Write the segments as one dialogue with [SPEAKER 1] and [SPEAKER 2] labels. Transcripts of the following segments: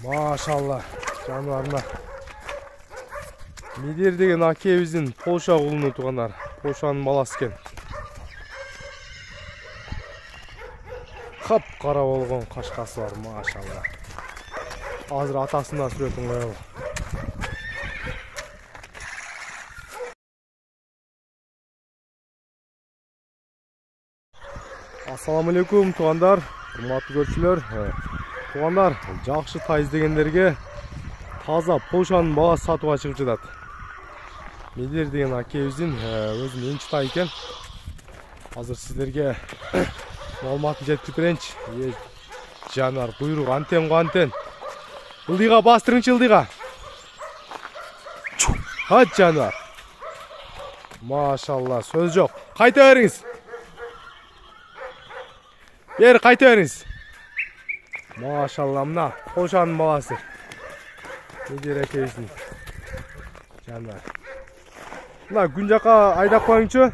[SPEAKER 1] Maşallah жануарына. Мидер деген акебиздин Полша кулуну тугандар. Полшанын баласы экен. Кап-кара болгон кашкасы бар, машалла. Азыр атасына сүрөтүн коелу. Ассаламу алейкум тугандар, урматтуу көрүүчүлөр. Тугандар, жакшы тай издегендерге таза Полшанын баласы сатууга чыгып жатат. Мидер деген акебиздин өзүнүн энчи тай экен. Азыр сиздерге маалыматын жеткирип берейинчи. Жанар, буйрук антен го антен. Ылдыйга бастырыңчы, ылдыйга. Хат жанар. Машалла, сөз жок. Кайта бериңиз. Бери кайта бериңиз. Машалла, мына Полшанын баласы. Мидер акебиздин. Жанар. Мына күн жака айдап коюңчу.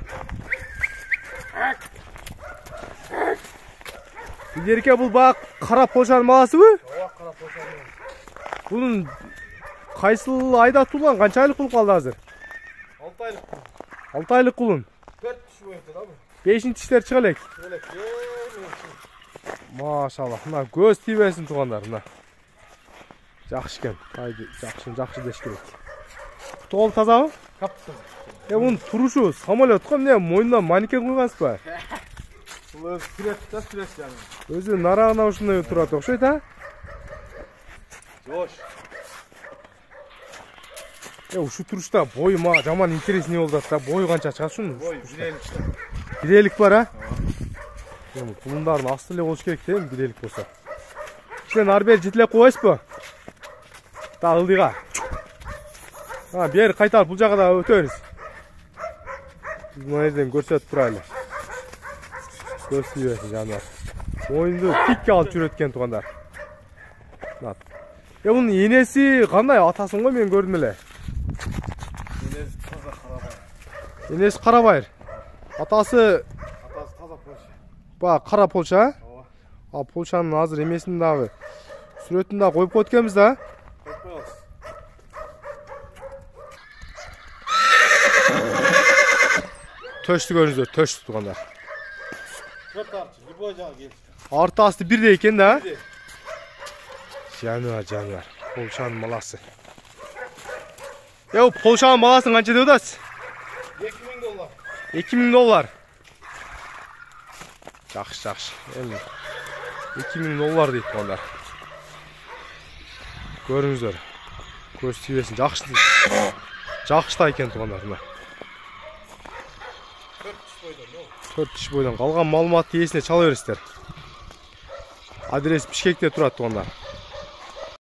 [SPEAKER 1] Мидерке, бул бак кара Полшанын баласыбы?
[SPEAKER 2] Ооба, кара Полшанын.
[SPEAKER 1] Bunun kayısılı ayda tutulan kaç aylık kuluk kaldı hazır?
[SPEAKER 2] 6 aylık.
[SPEAKER 1] 6 aylık kulun.
[SPEAKER 2] 4 kişi boyunca abi.
[SPEAKER 1] 5. dişler çıkalek.
[SPEAKER 2] Öyle ki.
[SPEAKER 1] Maşallah. Buna göz tibesin tuğanlar. Buna. Жақшыken. Haydi жақшы dеш керек. Tuğal taza mı?
[SPEAKER 2] Kaptım.
[SPEAKER 1] Bunun turuşu samolyot kom ne? Moyundan maniken koygansız ba?
[SPEAKER 2] Bu öz süret yani.
[SPEAKER 1] Özü narağına uşunday turат okşayt ha?
[SPEAKER 2] Joş.
[SPEAKER 1] Şu turuşta boyu ma jaman интересный oldu da boyu kança çıkar şunu?
[SPEAKER 2] Boy 1.50.
[SPEAKER 1] 1.50 var ha? Kulundарын aslı ile oluşu gerek değil mi 1.50 bolsa? İşte narber jitilep koyasız bu? Daha ıldıйга. Ha, beri kaytar bu jaga da ötörüz. Biz bu yerden görsetip turaylı. Gösteriyorsun canlar. Oyundu tikке alıp жүрөткен тугандар. Bunun enesi kандай atasın koy, men gördüm ele.
[SPEAKER 2] Enesi taza Karabayır.
[SPEAKER 1] Enesi Karabayır. Atası
[SPEAKER 2] taza Polşa.
[SPEAKER 1] Bak kara Polşa.
[SPEAKER 2] Ооба.
[SPEAKER 1] Polşanın hazır emesini dagы сүрөтүн да коюп өткөнбүз да.
[SPEAKER 2] Koyup koyalım.
[SPEAKER 1] Töştü görünüzдөр, töştü tuganдар.
[SPEAKER 2] 4 artçı, любой жағы келді.
[SPEAKER 1] Арты асты бирдей экен да.
[SPEAKER 2] Бірдей.
[SPEAKER 1] Жануар. Полшанын баласы. Полшанын баласын канча деп атасыз?
[SPEAKER 2] $2000.
[SPEAKER 1] $2000. Жақшы. Эми $2000 дейт тугандар. Көрүңүздөр. Көз тибесин жақшы тай экен тугандар. 4 киши бойдан. Калган маалыматты ээсине чала бересиздер. Адрес Бишкекте турат тугандар.